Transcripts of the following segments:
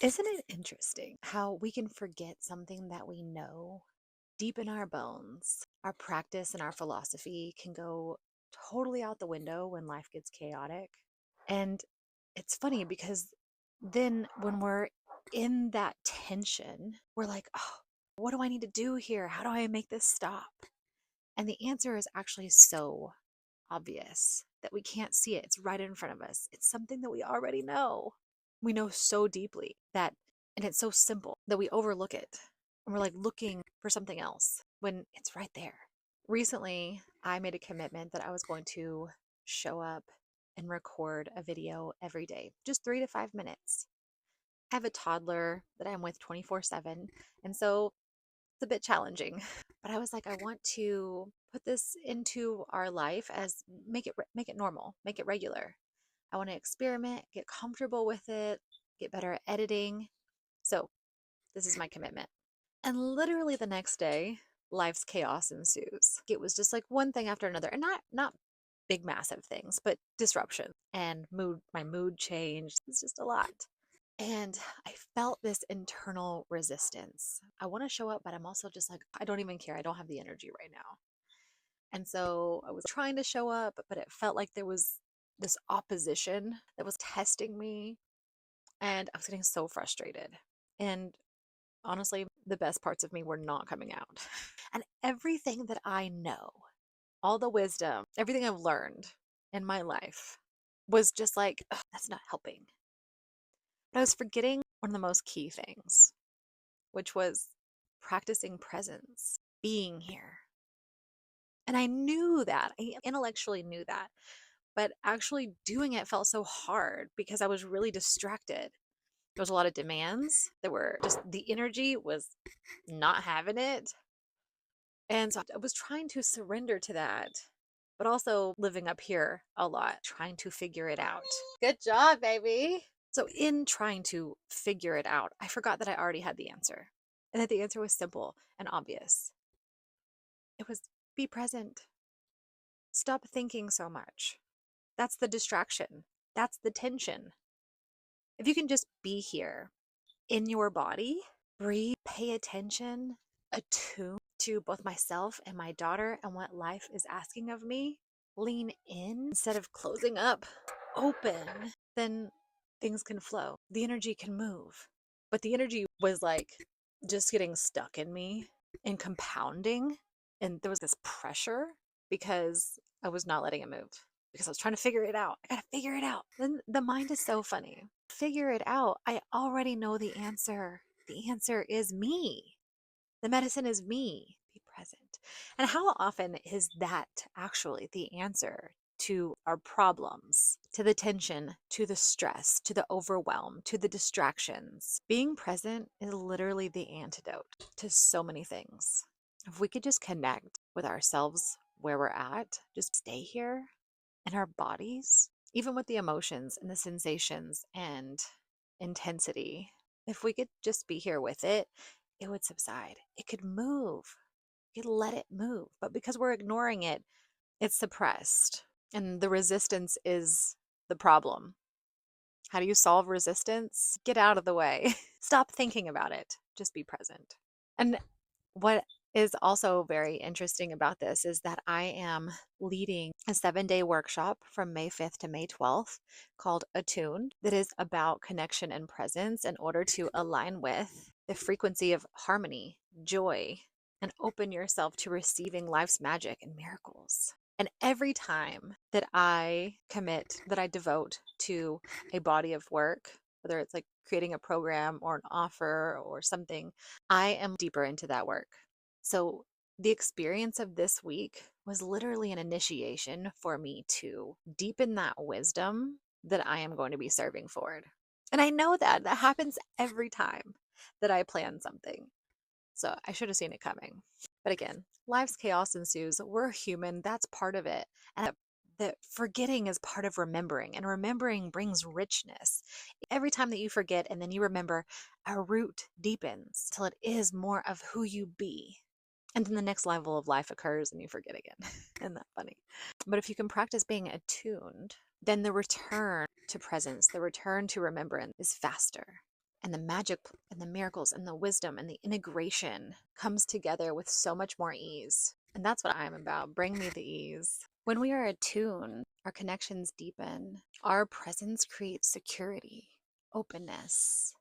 Isn't it interesting how we can forget something that we know deep in our bones? Our practice and our philosophy can go totally out the window when life gets chaotic. And it's funny because then when we're in that tension, we're like, oh, what do I need to do here? How do I make this stop? And the answer is actually so obvious that we can't see it. It's right in front of us. It's something that we already know. We know so deeply that, and it's so simple that we overlook it. And we're like looking for something else when it's right there. Recently, I made a commitment that I was going to show up and record a video every day, just 3 to 5 minutes. I have a toddler that I'm with 24/7. And so it's a bit challenging, but I was like, I want to put this into our life as make it normal, make it regular. I want to experiment, get comfortable with it, get better at editing. So this is my commitment. And literally the next day, life's chaos ensues. It was just like one thing after another, and not big massive things, but disruption and my mood changed. It's just a lot. And I felt this internal resistance. I want to show up, but I'm also just like, I don't even care. I don't have the energy right now. And so I was trying to show up, but it felt like there was this opposition that was testing me. And I was getting so frustrated. And honestly, the best parts of me were not coming out. And everything that I know, all the wisdom, everything I've learned in my life was just like, "Ugh, that's not helping." But I was forgetting one of the most key things, which was practicing presence, being here. And I knew that. I intellectually knew that. But actually doing it felt so hard because I was really distracted. There was a lot of demands that were just the energy was not having it. And so I was trying to surrender to that, but also living up here a lot, trying to figure it out. Good job, baby. So, in trying to figure it out, I forgot that I already had the answer and that the answer was simple and obvious. It was be present. Stop thinking so much. That's the distraction. That's the tension. If you can just be here in your body, breathe, pay attention, attune to both myself and my daughter and what life is asking of me, lean in instead of closing up, open, then things can flow. The energy can move. But the energy was like just getting stuck in me and compounding. And there was this pressure because I was not letting it move because I was trying to figure it out. I got to figure it out. Then the mind is so funny. Figure it out. I already know the answer. The answer is me. The medicine is me. Be present. And how often is that actually the answer to our problems, to the tension, to the stress, to the overwhelm, to the distractions? Being present is literally the antidote to so many things. If we could just connect with ourselves where we're at, just stay here in our bodies, even with the emotions and the sensations and intensity, if we could just be here with it, it would subside. It could move. We could let it move. But because we're ignoring it, it's suppressed. And the resistance is the problem. How do you solve resistance? Get out of the way. Stop thinking about it. Just be present. And what is also very interesting about this is that I am leading a 7-day workshop from May 5th to May 12th called Attuned that is about connection and presence in order to align with the frequency of harmony, joy, and open yourself to receiving life's magic and miracles. And every time that I commit, that I devote to a body of work, whether it's like creating a program or an offer or something, I am deeper into that work. So the experience of this week was literally an initiation for me to deepen that wisdom that I am going to be serving forward. And I know that happens every time that I plan something. So I should have seen it coming. But again, life's chaos ensues. We're human. That's part of it. And that forgetting is part of remembering, and remembering brings richness. Every time that you forget and then you remember, a root deepens till it is more of who you be. And then the next level of life occurs and you forget again. Isn't that funny? But if you can practice being attuned, then the return to presence, the return to remembrance is faster. And the magic and the miracles and the wisdom and the integration comes together with so much more ease. And that's what I'm about. Bring me the ease. When we are attuned, our connections deepen. Our presence creates security, openness.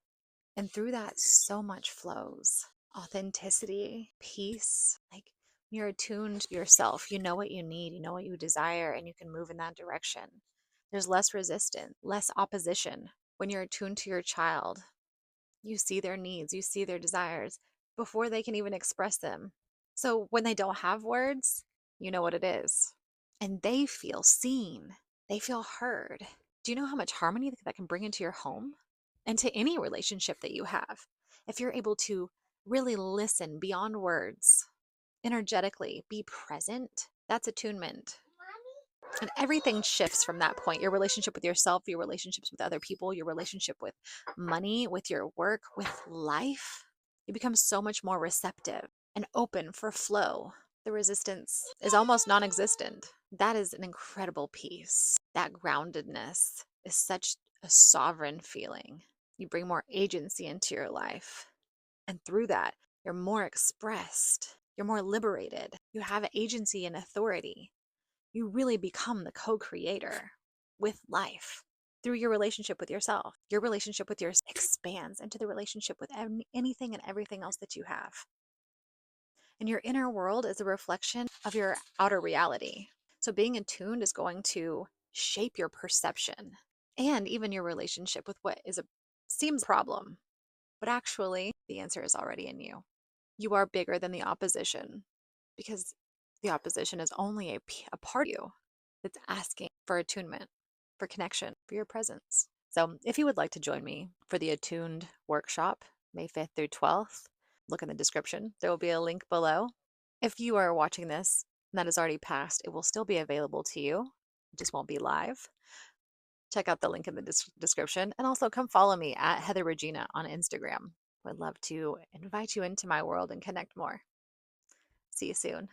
And through that, so much flows. Authenticity, peace. Like you're attuned to yourself. You know what you need, you know what you desire, and you can move in that direction. There's less resistance, less opposition. When you're attuned to your child, you see their needs, you see their desires before they can even express them. So when they don't have words, you know what it is. And they feel seen, they feel heard. Do you know how much harmony that can bring into your home and to any relationship that you have? If you're able to really listen beyond words, energetically be present, that's attunement. And everything shifts from that point. Your relationship with yourself, your relationships with other people, your relationship with money, with your work, with life. You become so much more receptive and open for flow. The resistance is almost non existent. That is an incredible peace. That groundedness is such a sovereign feeling. You bring more agency into your life. And through that, you're more expressed. You're more liberated. You have agency and authority. You really become the co-creator with life through your relationship with yourself. Your relationship with yourself expands into the relationship with anything and everything else that you have. And your inner world is a reflection of your outer reality. So being attuned is going to shape your perception and even your relationship with what seems a problem. But actually, the answer is already in you. You are bigger than the opposition because the opposition is only a part of you that's asking for attunement, for connection, for your presence. So if you would like to join me for the Attuned workshop, May 5th through 12th, look in the description. There will be a link below. If you are watching this and that has already passed, it will still be available to you. It just won't be live. Check out the link in the description and also come follow me at Heather Regina on Instagram. Would love to invite you into my world and connect more. See you soon.